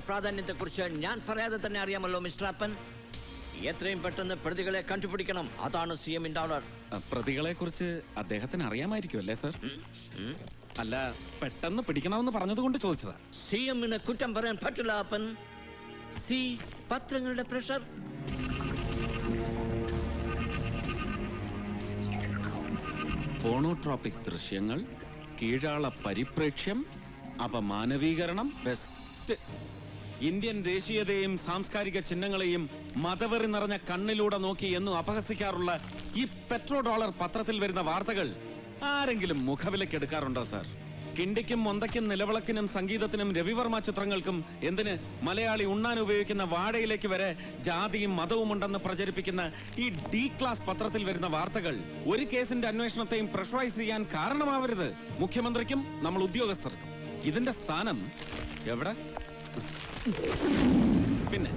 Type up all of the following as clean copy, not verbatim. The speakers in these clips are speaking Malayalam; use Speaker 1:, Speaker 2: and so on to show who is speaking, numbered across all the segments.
Speaker 1: പ്രാധാന്യത്തെക്കുറിച്ച് ഞാൻ പറയാതെ തന്നെ അറിയാമല്ലോ മിസ്റ്റർ അപ്പൻ. എത്രയും പെട്ടെന്ന് പ്രതികളെ കണ്ടുപിടിക്കണം. അതാണ് CMന്റെ ഓർഡർ.
Speaker 2: പ്രതികളെ കുറിച്ച് അദ്ദേഹത്തിന് അറിയാമായിരിക്കും അല്ലേ സർ? അല്ല, പെട്ടെന്ന് പിടിക്കണമെന്ന് പറഞ്ഞതുകൊണ്ട് ചോദിച്ചതാ.
Speaker 1: CMന് കുറ്റം പറയാൻ പറ്റില്ല അപ്പൻ. പത്രങ്ങളുടെ പ്രഷർ.
Speaker 2: പോണോട്രോപിക് ദൃശ്യങ്ങൾ, കീഴാള പരിപ്രേക്ഷ്യം, അപമാനവീകരണം, ബെസ്റ്റ്. ഇന്ത്യൻ ദേശീയതയെയും സാംസ്കാരിക ചിഹ്നങ്ങളെയും മതവെറി നിറഞ്ഞ കണ്ണിലൂടെ നോക്കി എന്നും അപഹസിക്കാറുള്ള ഈ പെട്രോ ഡോളർ പത്രത്തിൽ വരുന്ന വാർത്തകൾ ആരെങ്കിലും മുഖവിലയ്ക്ക് എടുക്കാറുണ്ടോ സാർ? കിണ്ടിക്കും മൊന്തയ്ക്കും നിലവിളക്കിനും സംഗീതത്തിനും രവിവർമ്മ ചിത്രങ്ങൾക്കും എന്തിന് മലയാളി ഉണ്ണാൻ ഉപയോഗിക്കുന്ന വാടയിലേക്ക് വരെ ജാതിയും മതവും ഉണ്ടെന്ന് പ്രചരിപ്പിക്കുന്ന ഈ D ക്ലാസ് പത്രത്തിൽ വരുന്ന വാർത്തകൾ ഒരു കേസിന്റെ അന്വേഷണത്തെയും പ്രഷറൈസ് ചെയ്യാൻ കാരണമാവരുത്. മുഖ്യമന്ത്രിക്കും നമ്മൾ ഉദ്യോഗസ്ഥർക്കും ഇതിന്റെ സ്ഥാനം എവിടെ? പിന്നെ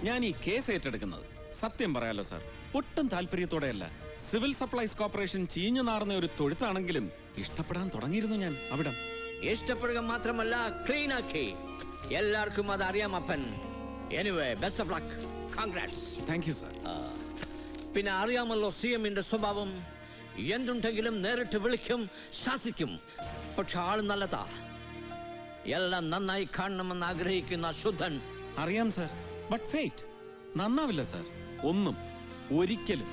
Speaker 2: ഞാൻ ഈ കേസ് ഏറ്റെടുക്കുന്നത് സത്യം പറയാലോ സാർ, ഒട്ടും താല്പര്യത്തോടെയല്ല. സിവിൽ സപ്ലൈസ് കോർപ്പറേഷൻ ചീഞ്ഞു നാറുന്ന ഒരു തൊഴുത്താണെങ്കിലും ഇഷ്ടപ്പെടാൻ തുടങ്ങിയിരുന്നു ഞാൻ അവിടെ.
Speaker 1: ഇഷ്ടപ്പെടുക മാത്രമല്ല, ക്ലീൻ ആക്കി. എല്ലാവർക്കും അത് അറിയാം അപ്പൻ. Anyway, best of luck. Congrats.
Speaker 2: Thank you sir.
Speaker 1: പിന്നെ അറിയാമല്ലോ CMന്റെ സ്വഭാവം. എന്തുണ്ടെങ്കിലും നേരിട്ട് വിളിക്കും, ശാസിക്കും. പക്ഷെ ആള് നല്ലതാ. എല്ലാം നന്നായി കാണണമെന്ന് ആഗ്രഹിക്കുന്ന ശുദ്ധൻ.
Speaker 2: അറിയാം സാർ, ബട്ട് ഫേറ്റ് നന്നാവില്ല സാർ, ഒന്നും ഒരിക്കലും.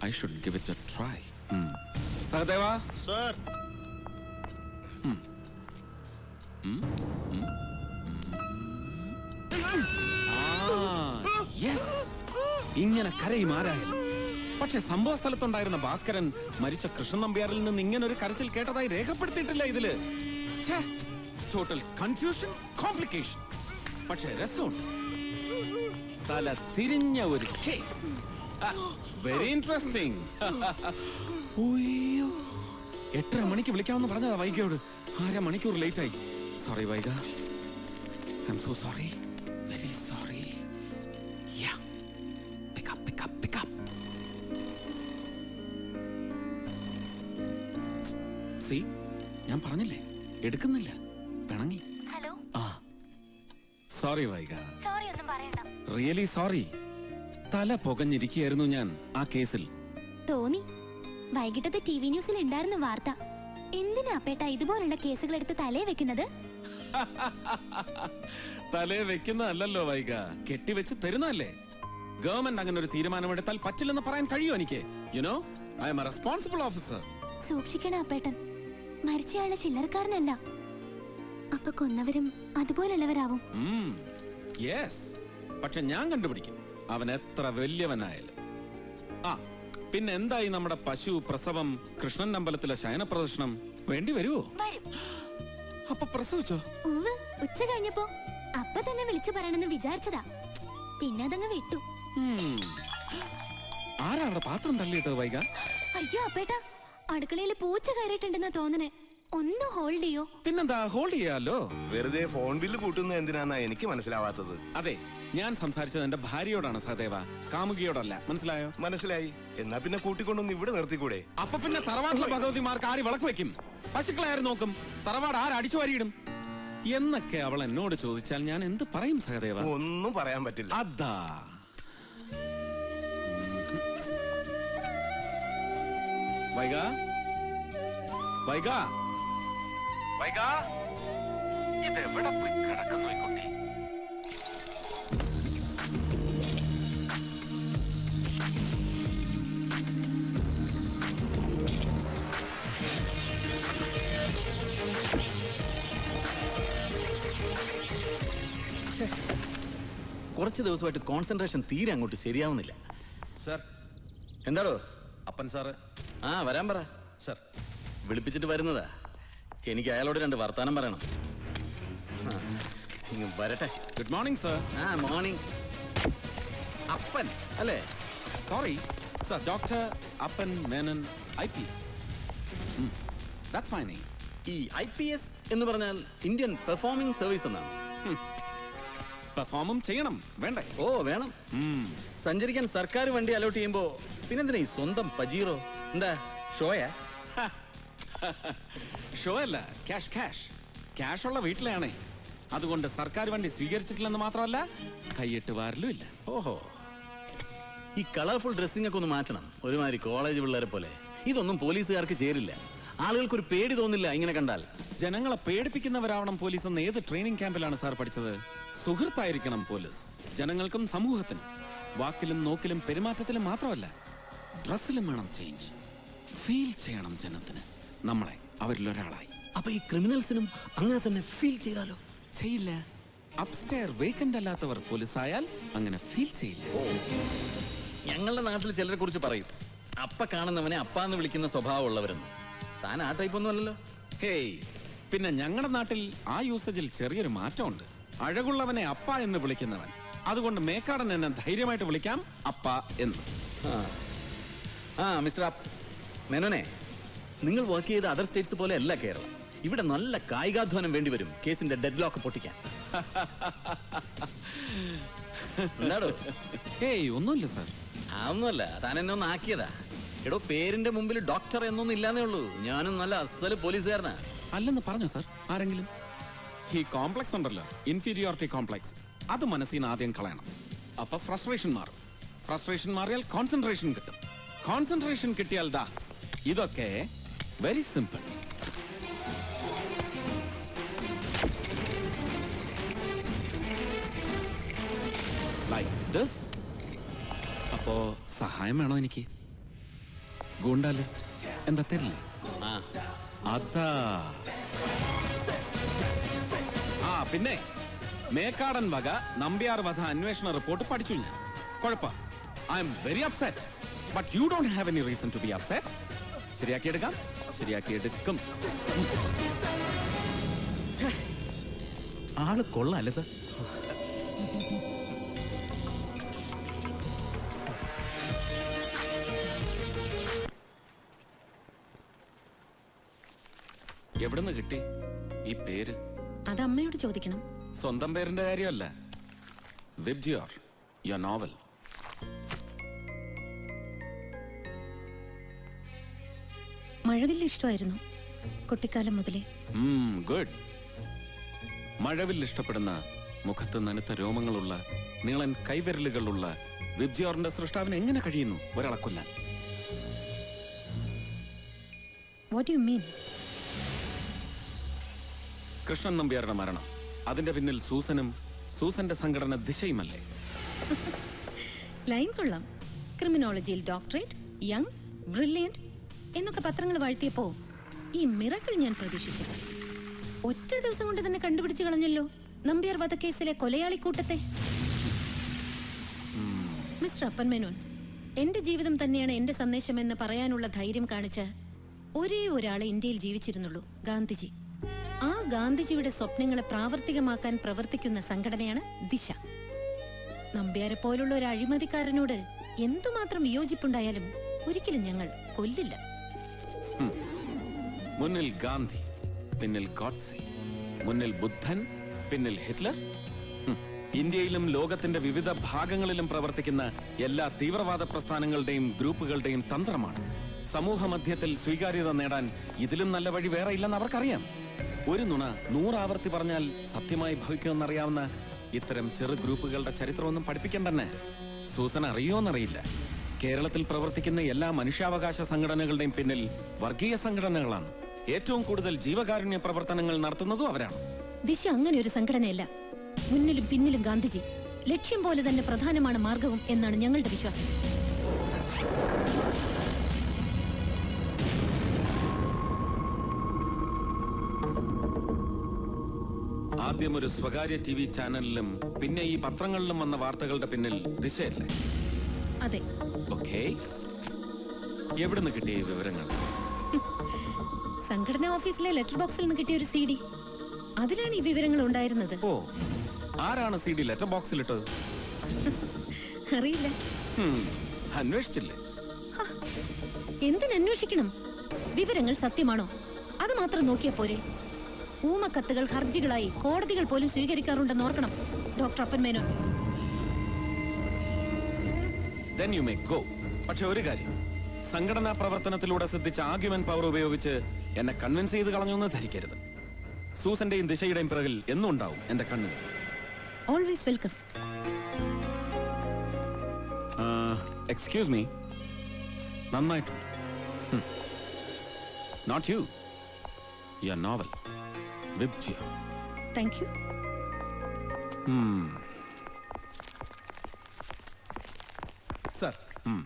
Speaker 2: I should give it a try. Sahadeva?
Speaker 1: Sir.
Speaker 2: Yes. ഇങ്ങനെ കരയും ആരായാലും. പക്ഷെ സംഭവ സ്ഥലത്തുണ്ടായിരുന്ന ഭാസ്കരൻ മരിച്ച കൃഷ്ണൻ നമ്പ്യാരിൽ നിന്ന് ഇങ്ങനെ ഒരു കരച്ചിൽ കേട്ടതായി രേഖപ്പെടുത്തിയിട്ടില്ല ഇതില്. Total confusion, complication. പക്ഷെ രസമുണ്ട്. തല തിരിഞ്ഞ ഒരു കേസ്. Very interesting. 8:30 മണിക്ക് വിളിക്കാമെന്ന് പറഞ്ഞതാ വൈഗയോട്. 1/2 മണിക്കൂർ ലേറ്റ് ആയി. Sorry Vaiga, I am so sorry, very sorry. Pick up. See, ഞാൻ പറഞ്ഞില്ലേ എടുക്കുന്നില്ല, പിണങ്ങി.
Speaker 3: ഹലോ.
Speaker 2: സോറി വൈഗ.
Speaker 3: സോറി ഒന്നും പറയണ്ട.
Speaker 2: Really sorry. തല പുകഞ്ഞിരിക്കുകയായിരുന്നു ഞാൻ ആ കേസിൽ.
Speaker 3: തോന്നി. വൈകിട്ടത്തെ TV ന്യൂസിൽ ഉണ്ടായിരുന്ന വാർത്ത. എന്തിനാ പേട്ട ഇതുപോലുള്ള കേസുകൾ എടുത്ത് തലേ വെക്കുന്നത്?
Speaker 2: തലേ വെക്കുന്നതല്ലോ വൈക, കെട്ടിവെച്ച് തരുന്നല്ലേ. ഗവൺമെന്റ് അങ്ങനെ ഒരു തീരുമാനമെടുത്താൽ പറ്റില്ലെന്ന് പറയാൻ കഴിയോ എനിക്ക്? You know, I M A responsible officer.
Speaker 3: സൂക്ഷിക്കണം അപ്പേട്ടൻ. മരിച്ചയാളെ ചില്ലറക്കാരനല്ല. അപ്പൊ കൊന്നവരും അതുപോലുള്ളവരാവും.
Speaker 2: യെസ്, പക്ഷെ ഞാൻ കണ്ടുപിടിക്കും അവൻ എത്ര വലിയവനായാലും. പിന്നെ എന്തായി നമ്മുടെ പശു പ്രസവം, കൃഷ്ണൻ അമ്പലത്തിലെ ശയന പ്രദർശനം? വേണ്ടി വരുവോ? അപ്പൊ പ്രസവിച്ചോ?
Speaker 3: ഉച്ച കഴിഞ്ഞപ്പോ അപ്പൊ തന്നെ വിളിച്ചു പറയണമെന്ന് വിചാരിച്ചതാ. പിന്നെ അതങ്ങ് വിട്ടു.
Speaker 2: ആരാ അവിടെ പാത്രം തള്ളിയിട്ടത് വൈക?
Speaker 3: അയ്യോ അപ്പേട്ട, അടുക്കളയിൽ പൂച്ച കയറിയിട്ടുണ്ടെന്നാ തോന്നണേ. ഒന്ന് ഹോൾഡ് ചെയ്യോ?
Speaker 2: പിന്നെന്താ, ഹോൾഡ് ചെയ്യാലോ.
Speaker 4: വെറുതെ ഫോൺ ബില്ല് കൂട്ടുന്നത് എന്തിനാന്നാ എനിക്ക് മനസ്സിലാവാത്തത്.
Speaker 2: അതെ, ഞാൻ സംസാരിച്ചത് എന്റെ ഭാര്യയോടാണ് സഹദേവ, കാമുകിയോടല്ല. മനസ്സിലായോ?
Speaker 4: മനസ്സിലായി. എന്നാ പിന്നെ കൂട്ടിക്കൊണ്ടൊന്ന് ഇവിടെ നിർത്തിക്കൂടെ?
Speaker 2: അപ്പൊ പിന്നെ തറവാട്ടിലെ ഭഗവതിമാർക്ക് ആര് വിളക്ക് വെക്കും? പശുക്കളെ ആര് നോക്കും? തറവാട് ആര് അടിച്ചു വാരിയിടും എന്നൊക്കെ അവൾ എന്നോട് ചോദിച്ചാൽ ഞാൻ എന്ത് പറയും സഹദേവ?
Speaker 4: ഒന്നും പറയാൻ പറ്റില്ല.
Speaker 2: അതാ വൈഗ, വൈഗ, വൈഗ, ഇതെവിടെ പോയി കിടക്കുന്നു ഈ കുട്ടി?
Speaker 5: കുറച്ച് ദിവസമായിട്ട് കോൺസെൻട്രേഷൻ തീരെ അങ്ങോട്ട് ശരിയാവുന്നില്ല.
Speaker 2: സർ,
Speaker 5: എന്താടോ?
Speaker 2: അപ്പൻ സാറ്.
Speaker 5: ആ വരാൻ പറ.
Speaker 2: സർ,
Speaker 5: വിളിപ്പിച്ചിട്ട് വരുന്നതാ. എനിക്ക് അയാളോട് 2 വർത്താനം പറയണം. ഇങ്ങ് വരട്ടെ.
Speaker 2: Good morning sir.
Speaker 5: ആ മോർണിംഗ്. അപ്പൻ അല്ലേ?
Speaker 2: സോറി സർ, ഡോക്ടർ അപ്പൻ Menon IPS. That's my name.
Speaker 5: ഈ IPS എന്ന് പറഞ്ഞാൽ ഇന്ത്യൻ പെർഫോമിംഗ് സർവീസ് എന്നാണ്.
Speaker 2: പെർഫോമും ചെയ്യണം വേണ്ടേ?
Speaker 5: ഓ വേണം. സഞ്ചരിക്കാൻ സർക്കാർ വണ്ടി അലോട്ട് ചെയ്യുമ്പോ പിന്നെന്തിനാ ഈ സ്വന്തം പജീറോ? എന്താ ഷോയാ?
Speaker 2: ഷോ അല്ല, ക്യാഷ് ഉള്ള വീട്ടിലാണേ. അതുകൊണ്ട് സർക്കാർ വണ്ടി സ്വീകരിച്ചിട്ടില്ലെന്ന് മാത്രമല്ല, കൈയിട്ട് വാരലും ഇല്ല.
Speaker 5: ഓഹോ, ഈ കളർഫുൾ ഡ്രസ്സിംഗ് ഒക്കെ ഒന്ന് മാറ്റണം. ഒരുമാതിരി കോളേജ് പിള്ളേരെ പോലെ. ഇതൊന്നും പോലീസുകാർക്ക് ചേരില്ല. ആളുകൾക്കൊരു പേടി തോന്നില്ല ഇങ്ങനെ കണ്ടാൽ.
Speaker 2: ജനങ്ങളെ പേടിപ്പിക്കുന്നവരാവണം പോലീസ് എന്ന് ഏത് ട്രെയിനിങ് ക്യാമ്പിലാണ് സാർ പഠിച്ചത്? സുഹൃത്തായിരിക്കണം പോലീസ് ജനങ്ങൾക്കും സമൂഹത്തിനും. വാക്കിലും നോക്കിലും പെരുമാറ്റത്തിലും മാത്രമല്ല, ഡ്രസ്സിലും വേണം ചേഞ്ച്. ഫീൽ ചെയ്യണം ജനത്തിന് നമ്മളെ അവരിലൊരാളായി.
Speaker 5: അപ്പൊ ഈ ക്രിമിനൽസിനും അങ്ങനെ തന്നെ ഫീൽ ചെയ്താലോ?
Speaker 2: ചെയ്യില്ല. അപ്സ്റ്റെയർ വേക്കന്റ് അല്ലാത്തവർ പോലീസായാൽ അങ്ങനെ ഫീൽ ചെയ്യില്ല.
Speaker 5: ഞങ്ങളുടെ നാട്ടിൽ ചിലരെ കുറിച്ച് പറയും, അപ്പ കാണുന്നവനെ അപ്പാന്ന് വിളിക്കുന്ന സ്വഭാവമുള്ളവരെന്ന്. താൻ ആ ടൈപ്പ് ഒന്നും അല്ലല്ലോ.
Speaker 2: ഹേയ്, പിന്നെ ഞങ്ങളുടെ നാട്ടിൽ ആ യൂസേജിൽ ചെറിയൊരു മാറ്റമുണ്ട്. അഴകുള്ളവനെ അപ്പ എന്ന് വിളിക്കുന്നവൻ. അതുകൊണ്ട് മേക്കാടൻ എന്നെ ധൈര്യമായിട്ട് വിളിക്കാം അപ്പ എന്ന്.
Speaker 5: മിസ്റ്റർ മേനോനെ, നിങ്ങൾ വർക്ക് ചെയ്ത അതർ സ്റ്റേറ്റ്സ് പോലെ അല്ല കേരളം. ഇവിടെ നല്ല കായികാധ്വാനം വേണ്ടിവരും കേസിന്റെ ഡെഡ് ലോക്ക് പൊട്ടിക്കാൻ. എന്താടോ?
Speaker 2: ഹേയ്, ഒന്നുമില്ല സാർ.
Speaker 5: അതൊന്നുമല്ല, താൻ എന്നെ ഒന്ന് ആക്കിയതാ. എടോ, പേരിന്റെ മുമ്പിൽ ഡോക്ടർ എന്നൊന്നും ഇല്ലാന്നേ ഉള്ളൂ. ഞാനും നല്ല അസല് പോലീസുകാരനാ.
Speaker 2: അല്ലെന്ന് പറഞ്ഞോ സാർ ആരെങ്കിലും? ഈ കോംപ്ലക്സ് ഉണ്ടല്ലോ, ഇൻഫീരിയോറിറ്റി കോംപ്ലക്സ്, അത് മനസ്സിൽ നിന്ന് ആദ്യം കളയണം. അപ്പൊ ഫ്രസ്ട്രേഷൻ മാറും. ഫ്രസ്ട്രേഷൻ മാറിയാൽ കോൺസെൻട്രേഷൻ കിട്ടും. കോൺസെൻട്രേഷൻ കിട്ടിയാൽ ദാ ഇതൊക്കെ വെരി സിമ്പിൾ. Like this. അപ്പോ സഹായം വേണോ എനിക്ക്? ഗൂണ്ടാ ലിസ്റ്റ് എന്താ തരില്ലേ? അതാ. പിന്നെ മേക്കാടൻ വക നമ്പ്യാർ വധ അന്വേഷണ റിപ്പോർട്ട് പഠിച്ചു ഞാൻ. കുഴപ്പം. I am very upset, but you don't have any reason to be upset. ശരിയാക്കിയെടുക്കാം, ശരിയാക്കിയെടുക്കും.
Speaker 5: ആള് കൊള്ളാല്ലേ സാർ?
Speaker 2: എവിടുന്ന് കിട്ടി ഈ പേര്?
Speaker 3: അത് അമ്മയോട് ചോദിക്കണം.
Speaker 2: സ്വന്തം പേരിന്റെ കാര്യമല്ല. VIBGYOR, your novel.
Speaker 3: മഴവില്ല് ഇഷ്ടമായിരുന്നു കുട്ടിക്കാലം മുതലേ.
Speaker 2: ഗുഡ്. മഴവിൽ ഇഷ്ടപ്പെടുന്ന, മുഖത്ത് നനുത്ത രോമങ്ങളുള്ള, നീളൻ കൈവിരലുകളുള്ള വിബ്ജിയോറിന്റെ സൃഷ്ടാവിന് എങ്ങനെ കഴിയുന്നു ഒരാളെ കൊല്ലാൻ?
Speaker 3: What you mean?
Speaker 2: കൃഷ്ണൻ നമ്പ്യാരുടെ മരണം, അതിന്റെ പിന്നിൽ സൂസനും സൂസന്റെ സംഘടന ദിശയുമല്ലേ?
Speaker 3: ലൈൻ കൊള്ളാം. ക്രിമിനോളജിയിൽ ഡോക്ടറേറ്റ്, യങ്, ബ്രില്യന്റ് എന്നൊക്കെ പത്രങ്ങൾ വാഴ്ത്തിയപ്പോ ഈ മിറക്കിൾ ഞാൻ പ്രതീക്ഷിച്ചില്ല. ഒറ്റ ദിവസം കൊണ്ട് തന്നെ കണ്ടുപിടിച്ചു കളഞ്ഞല്ലോ നമ്പ്യാർ വധക്കേസിലെ കൊലയാളിക്കൂട്ടത്തെ. മിസ്റ്റർ അപ്പൻ മേനോൻ, എന്റെ ജീവിതം തന്നെയാണ് എന്റെ സന്ദേശം എന്ന് പറയാനുള്ള ധൈര്യം കാണിച്ച ഒരേ ഒരാളെ ഇന്ത്യയിൽ ജീവിച്ചിരുന്നുള്ളൂ, ഗാന്ധിജി. ആ ഗാന്ധിജിയുടെ സ്വപ്നങ്ങളെ പ്രാവർത്തികമാക്കാൻ പ്രവർത്തിക്കുന്ന സംഘടനയാണ് ദിശ. നമ്പ്യാരെ പോലുള്ള ഒരു അഴിമതിക്കാരനോട് എന്തുമാത്രം വിയോജിപ്പുണ്ടായാലും ഒരിക്കലും ഞങ്ങൾ കൊല്ലില്ല.
Speaker 2: മുന്നിൽ ഗാന്ധി, പിന്നിൽ ഗോഡ്സെ, മുന്നിൽ ബുദ്ധൻ, പിന്നിൽ ഹിറ്റ്ലർ. ഇന്ത്യയിലും ലോകത്തിന്റെ വിവിധ ഭാഗങ്ങളിലും പ്രവർത്തിക്കുന്ന എല്ലാ തീവ്രവാദ പ്രസ്ഥാനങ്ങളുടെയും ഗ്രൂപ്പുകളുടെയും തന്ത്രമാണ്. സമൂഹ മധ്യത്തിൽ സ്വീകാര്യത നേടാൻ ഇതിലും നല്ല വഴി വേറെ ഇല്ലെന്ന് അവർക്കറിയാം. ഒരു നുണ 100 ആവർത്തി പറഞ്ഞാൽ സത്യമായി ഭവിക്കുമെന്നറിയാവുന്ന ഇത്തരം ചെറു ഗ്രൂപ്പുകളുടെ ചരിത്രമൊന്നും പഠിപ്പിക്കണ്ടെന്നെ. സൂസൻ അറിയോന്നറിയില്ല, കേരളത്തിൽ പ്രവർത്തിക്കുന്ന എല്ലാ മനുഷ്യാവകാശ സംഘടനകളുടെയും പിന്നിൽ വർഗീയ സംഘടനകളാണ്. ഏറ്റവും കൂടുതൽ ജീവകാരുണ്യ പ്രവർത്തനങ്ങൾ നടത്തുന്നതും അവരാണ്.
Speaker 3: ദിശ അങ്ങനെ ഒരു സംഘടനയല്ല. മുന്നിലും പിന്നിലും ഗാന്ധിജി. ലക്ഷ്യം പോലെ തന്നെ പ്രധാനമാണ് മാർഗവും എന്നാണ് ഞങ്ങളുടെ വിശ്വാസം.
Speaker 2: ആദ്യം ഒരു സ്വകാര്യ TV ചാനലിലും പിന്നെ ഈ പത്രങ്ങളിലും വന്ന വാർത്തകളുടെ പിന്നിൽ ദിശയല്ലേ?
Speaker 3: അതെ.
Speaker 2: ഓക്കേ, എവിടുന്ന് കിട്ടിയ ഈ വിവരങ്ങൾ?
Speaker 3: സംഘടനാ ഓഫീസിലെ ലെറ്റർ ബോക്സിൽ നിന്ന് കിട്ടിയ ഒരു CD. അതിലാണ് ഈ വിവരങ്ങൾ ഉണ്ടായിരുന്നത്.
Speaker 2: ഓ, ആരാണ് CD ലെറ്റർ ബോക്സിലിട്ടത്?
Speaker 3: അറിയില്ല.
Speaker 2: അന്വേഷിച്ചില്ലേ?
Speaker 3: എന്തിനന്വേഷിക്കണം? വിവരങ്ങൾ സത്യമാണോ അത് മാത്രം നോക്കിയാ പോരെ? ഊമക്കത്തുകൾ ഹർജികളായി കോടതികൾ പോലും സ്വീകരിക്കാറുണ്ടെന്ന് ഓർക്കണം ഡോക്ടർ അപ്പൻ Menon.
Speaker 2: Then you may go. പക്ഷെ ഒരു കാര്യം, സംഘടനാ പ്രവർത്തനത്തിലൂടെ സിദ്ധിച്ച ആർഗ്യുമെന്റ് പവർ ഉപയോഗിച്ച് എന്നെ കൺവിൻസ് ചെയ്ത് കളഞ്ഞൊന്ന് ധരിക്കരുത്. സൂസന്റെയും ദിശയുടെയും പിറകിൽ എന്നും ഉണ്ടാവും എന്റെ കണ്ണുകൾ.
Speaker 3: Always welcome.
Speaker 2: എക്സ്ക്യൂസ് മീ, നന്നായിട്ടുണ്ട്. നോട്ട് യു, യുവർ നോവൽ വിബ്ജിയ.
Speaker 3: Thank you.
Speaker 6: Sir,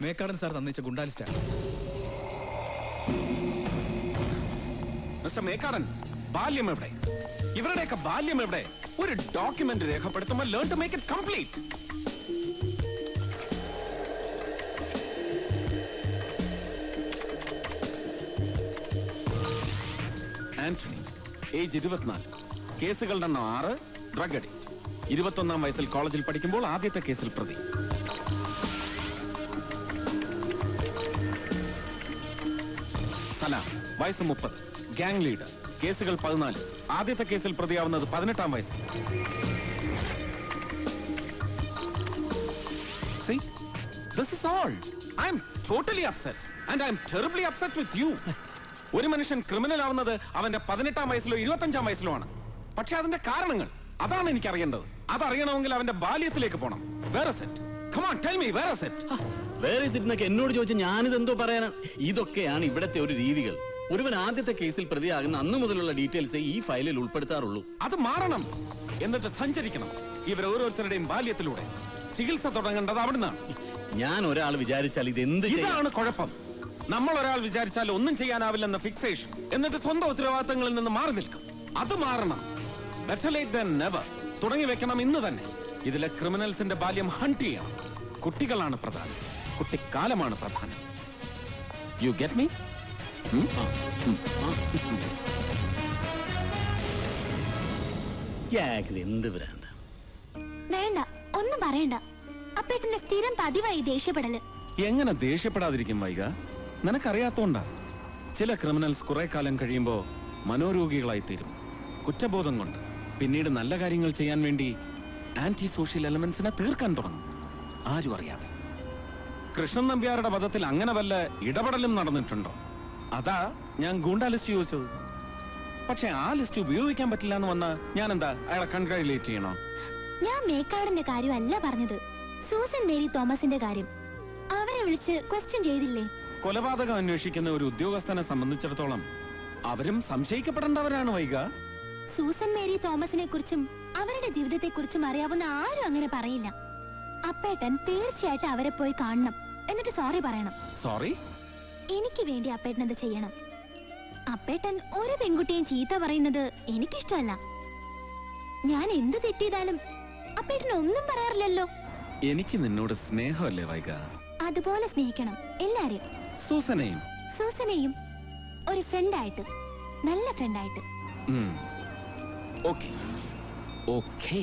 Speaker 6: Mekkadan sir തന്നിച്ച ഗുണ്ടാലിസ്റ്റാണ്.
Speaker 2: മിസ്റ്റർ മേക്കാടൻ, ബാല്യം എവിടെ? ഇവരുടെയൊക്കെ ബാല്യം എവിടെ? ഒരു ഡോക്യുമെന്റ് രേഖപ്പെടുത്തുമ്പോൾ learn to make it complete. Antony, age 24, കേസുകളുടെ എണ്ണം 6, ഡ്രഗ് അഡിക്റ്റ്. 21-ാം വയസ്സിൽ കോളേജിൽ പഠിക്കുമ്പോൾ ആദ്യത്തെ കേസിൽ പ്രതി. സലാം, വയസ്സ് 30, ഗാങ് ലീഡർ, കേസുകൾ 14, ആദ്യത്തെ കേസിൽ പ്രതിയാവുന്നത് 18-ാം വയസ്സിൽ. See, this is all. I am totally upset and I am terribly upset with you. ഒരു മനുഷ്യൻ ക്രിമിനൽ ആവുന്നത് അവന്റെ 18-ാം വയസ്സിലോ 25-ാം വയസ്സിലോ ആണ്. പക്ഷെ അതിന്റെ കാരണങ്ങൾ അതാണ് എനിക്ക് അറിയേണ്ടത്. അതറിയണമെങ്കിൽ അവന്റെ ബാല്യത്തിലേക്ക് പോകണം. Where is it? Come on, tell me, where is it?
Speaker 5: വേറെ എന്നൊക്കെ എന്നോട് ചോദിച്ചാൽ ഞാനിത് എന്തോ പറയാനാണ്? ഇതൊക്കെയാണ് ഇവിടത്തെ ഒരു രീതികൾ. ഒരുവൻ ആദ്യത്തെ കേസിൽ പ്രതിയാകുന്ന അന്ന് മുതലുള്ള ഡീറ്റെയിൽസ് ഈ ഫയലിൽ ഉൾപ്പെടുത്താറുള്ളൂ.
Speaker 2: അത് മാറണം. എന്നിട്ട് സഞ്ചരിക്കണം ഇവർ ഓരോരുത്തരുടെയും ബാല്യത്തിലൂടെ. ചികിത്സ തുടങ്ങേണ്ടത് അവിടുന്നാണ്.
Speaker 5: ഞാൻ ഒരാൾ വിചാരിച്ചാൽ
Speaker 2: ഇതാണ് കുഴപ്പം. നമ്മൾ ഒരാൾ വിചാരിച്ചാൽ ഒന്നും ചെയ്യാനാവില്ലെന്ന ഫിക്സേഷൻ, എന്നിട്ട് സ്വന്തം ഉത്തരവാദിത്തങ്ങളിൽ നിന്ന് മാറി നിൽക്കും. അത് മാറണം. Better late than never. തുടങ്ങി വെക്കണം ഇന്ന് തന്നെ. ഇതിലെ ക്രിമിനൽസിന്റെ ബാല്യം ഹണ്ട് ചെയ്യണം. കുട്ടികളാണ് പ്രധാനം, കുട്ടിക്കാലമാണ് പ്രധാനം. You get me?
Speaker 5: എന്ത് ഭ്രാന്ത?
Speaker 7: വേണ്ട, ഒന്നും പറയണ്ട. അപ്പേട്ടന്റെ സ്ഥിരം പതിവായി ദേഷ്യപ്പെടല്.
Speaker 2: എങ്ങനെ ദേഷ്യപ്പെടാതിരിക്കും വൈക? നിനക്കറിയാത്തോണ്ടാ. ചില ക്രിമിനൽസ് കുറെ കാലം കഴിയുമ്പോ മനോരോഗികളായി തീരും. കുറ്റബോധം കൊണ്ട് പിന്നീട് നല്ല കാര്യങ്ങൾ ചെയ്യാൻ വേണ്ടി ആന്റി സോഷ്യൽ എലമെന്റ്സിനെ തീർക്കാൻ തുടങ്ങും, ആരും അറിയാതെ. കൃഷ്ണൻ നമ്പ്യാരുടെ വധത്തിൽ അങ്ങനെ വല്ല ഇടപെടലും നടന്നിട്ടുണ്ടോ? അതാ ഞാൻ ഗൂണ്ടാ ലിസ്റ്റ് ചോദിച്ചത്. പക്ഷെ ആ ലിസ്റ്റ് ഉപയോഗിക്കാൻ പറ്റില്ല എന്ന് വന്നാ ഞാൻ എന്താ അയാളെ കൺഗ്രാജുലേറ്റ് ചെയ്യണോ?
Speaker 7: ഞാൻ മേക്കാടിന്റെ കാര്യമല്ല പറഞ്ഞത്, സൂസൻ മേരി തോമസിന്റെ കാര്യം. അവരെ വിളിച്ച് ക്വസ്റ്റ്യൻ ചെയ്തില്ലേ?
Speaker 2: കൊലപാതകം അന്വേഷിക്കുന്ന ഒരു ഉദ്യോഗസ്ഥനെ സംബന്ധിച്ചിടത്തോളം അവരും സംശയിക്കപ്പെടേണ്ടവരാണ് വൈക.
Speaker 7: സൂസൻ മേരി തോമസിനെ കുറിച്ചും അവരുടെ ജീവിതത്തെ കുറിച്ചും അറിയാവുന്ന ആരും അങ്ങനെ പറയില്ല. അപ്പേട്ടൻ തീർച്ചയായിട്ടും അവരെ പോയി കാണണം, എന്നിട്ട് സോറി പറയണം.
Speaker 2: സോറി?
Speaker 7: എനിക്ക് വേണ്ടി അപ്പേട്ടൻ അത് ചെയ്യണം. അപ്പേട്ടൻ ഒരു പെൺകുട്ടിയും ചീത്ത പറയുന്നത് എനിക്കിഷ്ടമല്ല. ഞാൻ എന്ത് തെറ്റിയതാലും അപ്പേട്ടൻ ഒന്നും പറയാറില്ലല്ലോ.
Speaker 2: എനിക്ക് നിന്നോട് സ്നേഹമല്ലേ വൈക?
Speaker 7: അതുപോലെ സ്നേഹിക്കണം എല്ലാരെയും. സൂസനെയും ഒരു ഫ്രണ്ടായിട്ട്, നല്ല ഫ്രണ്ടായിട്ട്.
Speaker 2: ഓക്കേ.